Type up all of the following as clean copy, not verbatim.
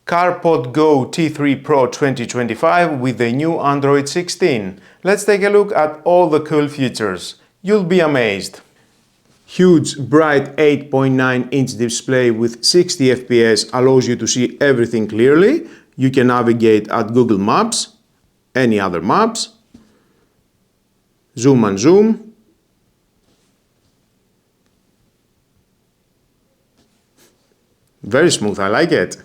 CarpodGo T3 Pro 2025 with the new Android 16. Let's take a look at all the cool features. You'll be amazed. Huge, bright 8.9-inch display with 60 FPS allows you to see everything clearly. You can navigate at Google Maps, any other maps, zoom and zoom. Very smooth, I like it.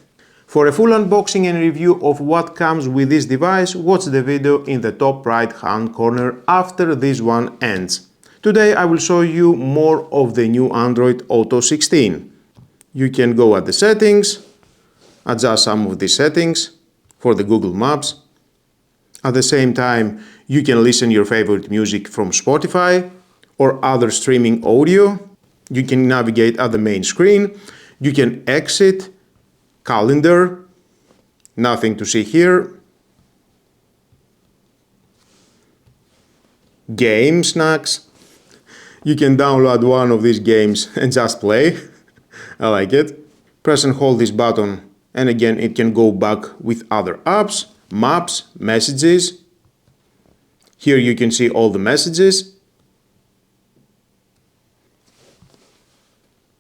For a full unboxing and review of what comes with this device, watch the video in the top right hand corner after this one ends. Today I will show you more of the new Android Auto 16. You can go at the settings, adjust some of the settings for the Google Maps. At the same time, you can listen your favorite music from Spotify or other streaming audio. You can navigate at the main screen. You can exit, calendar, nothing to see here. Game snacks. You can download one of these games and just play. I like it. Press and hold this button and again it can go back with other apps, maps, messages. Here you can see all the messages.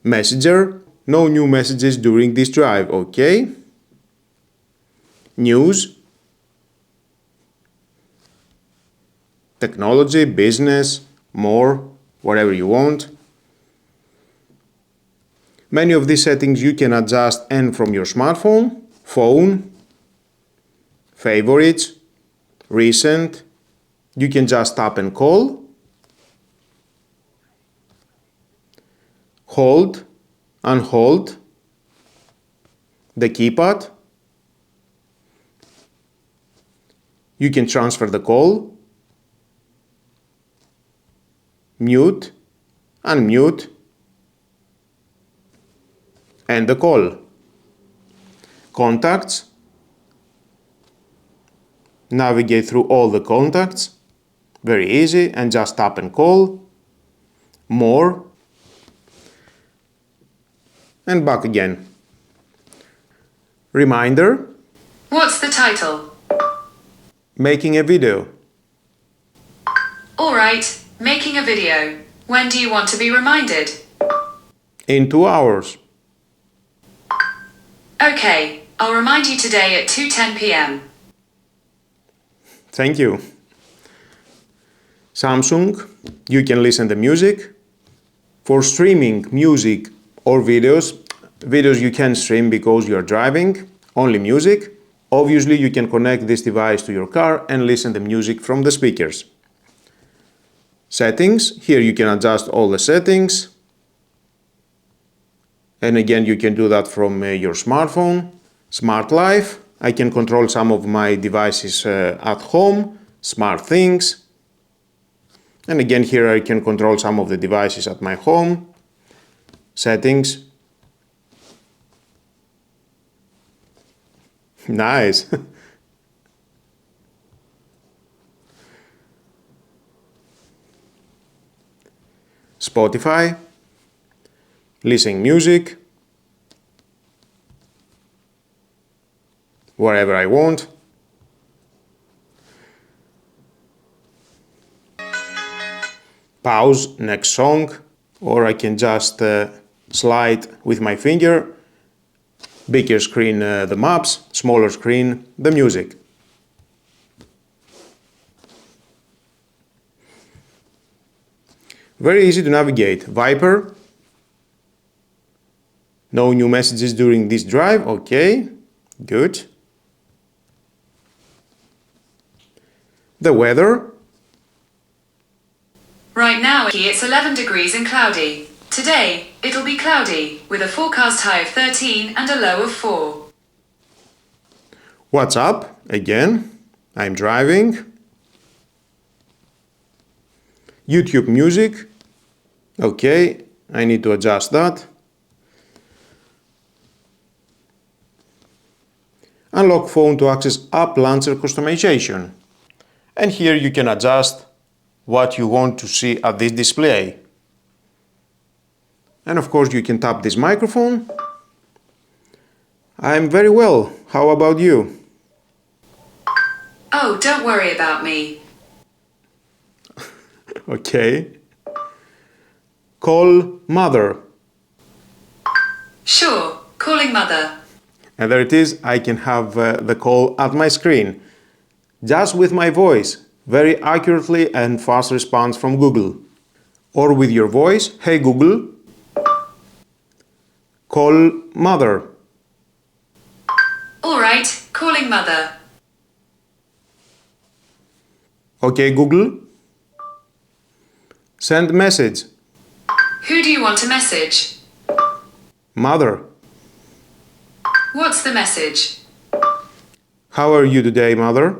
Messenger. No new messages during this drive, okay. News. Technology, business, more, whatever you want. Many of these settings you can adjust and from your smartphone, phone, favorites, recent. You can just tap and call, hold, unhold, the keypad. You can transfer the call, mute, unmute, and the call. Contacts. Navigate through all the contacts. Very easy, and just tap and call. More. And back again. Reminder. What's the title? Making a video. Alright, making a video. When do you want to be reminded? In 2 hours. Okay, I'll remind you today at 2:10 p.m. Thank you. Samsung, you can listen to music. For streaming music or videos you can stream because you are driving, only music. Obviously you can connect this device to your car and listen to music from the speakers. Settings, here you can adjust all the settings. And again you can do that from your smartphone. Smart Life, I can control some of my devices at home. Smart Things. And again here I can control some of the devices at my home. Settings. Nice. Spotify. Listen music. Wherever I want. Pause, next song. Or I can just slide with my finger. Bigger screen the maps, smaller screen the music. Very easy to navigate. Viper. No new messages during this drive. Okay, good. The weather. Right now it's 11 degrees and cloudy. Today, it'll be cloudy, with a forecast high of 13 and a low of 4. What's up? Again, I'm driving. YouTube music. Okay, I need to adjust that. Unlock phone to access app launcher customization. And here you can adjust what you want to see at this display. And of course you can tap this microphone I'm very well. How about you? Oh, don't worry about me. Okay. Call mother. Sure, calling mother. And there it is. I can have the call at my screen. Just with my voice. Very accurately and fast response from Google. Or with your voice, hey Google, call mother. All right, calling mother. Okay Google, send message. Who do you want to message? Mother. What's the message? How are you today, mother?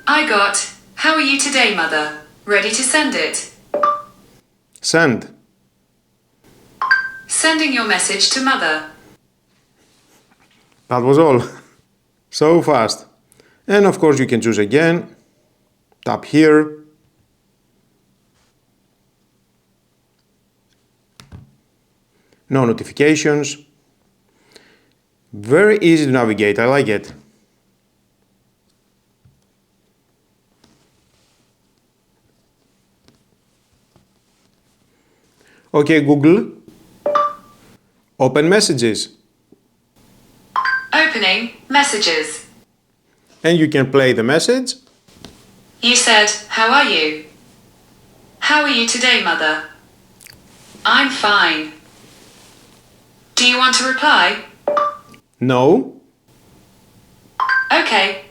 I got, how are you today, mother? Ready to send it. Send. Sending your message to mother. That was all. So fast. And of course you can choose again. Tap here. No notifications. Very easy to navigate, I like it. Okay Google, open messages. Opening, messages. And you can play the message. You said, how are you? How are you today, mother? I'm fine. Do you want to reply? No. Okay.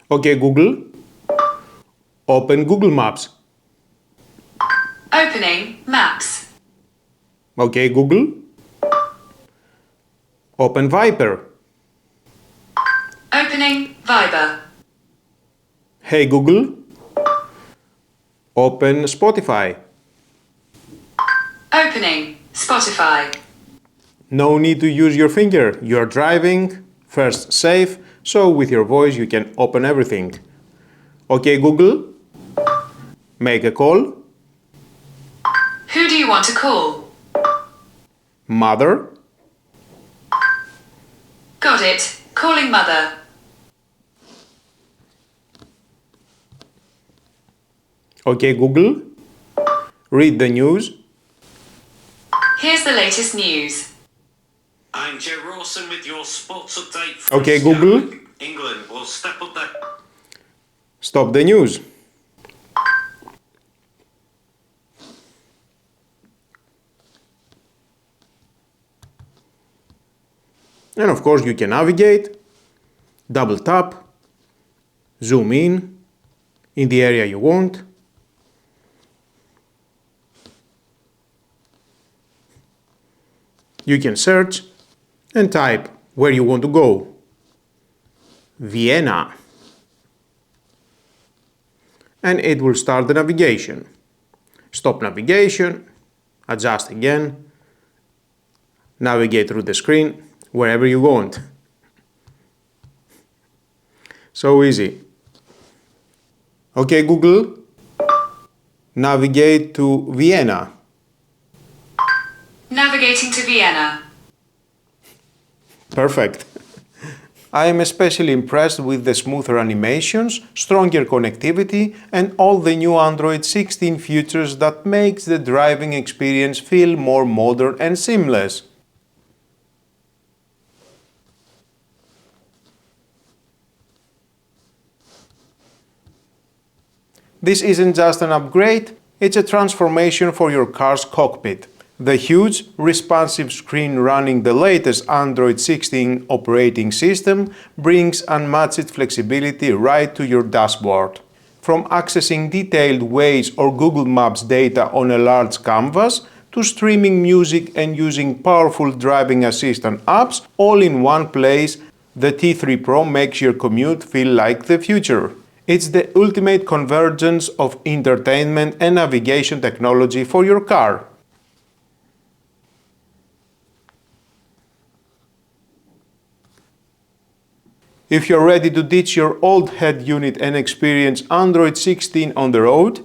Okay Google, open Google Maps. Opening, maps. Okay Google, open Viper. Opening, Viber. Hey Google, open Spotify. Opening, Spotify. No need to use your finger. You're driving, first safe, so with your voice you can open everything. Okay Google, make a call. Who do you want to call? Mother. Got it. Calling mother. Okay Google, read the news. Here's the latest news. I'm Joe Rawson with your sports update from Okay Scotland. Google, England will step up their... stop the news. And of course you can navigate, double tap, zoom in the area you want. You can search and type where you want to go. Vienna. And it will start the navigation. Stop navigation, adjust again, navigate through the screen wherever you want. So easy. Okay Google, navigate to Vienna. Navigating to Vienna. Perfect. I am especially impressed with the smoother animations, stronger connectivity, and all the new Android 16 features that makes the driving experience feel more modern and seamless. This isn't just an upgrade, it's a transformation for your car's cockpit. The huge, responsive screen running the latest Android 16 operating system brings unmatched flexibility right to your dashboard. From accessing detailed Waze or Google Maps data on a large canvas, to streaming music and using powerful driving assistant apps all in one place, the T3 Pro makes your commute feel like the future. It's the ultimate convergence of entertainment and navigation technology for your car. If you're ready to ditch your old head unit and experience Android 16 on the road,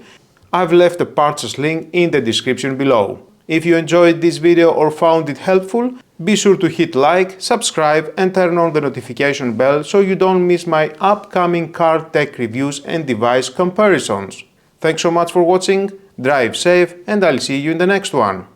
I've left a purchase link in the description below. If you enjoyed this video or found it helpful, be sure to hit like, subscribe and turn on the notification bell so you don't miss my upcoming car tech reviews and device comparisons. Thanks so much for watching, drive safe and I'll see you in the next one.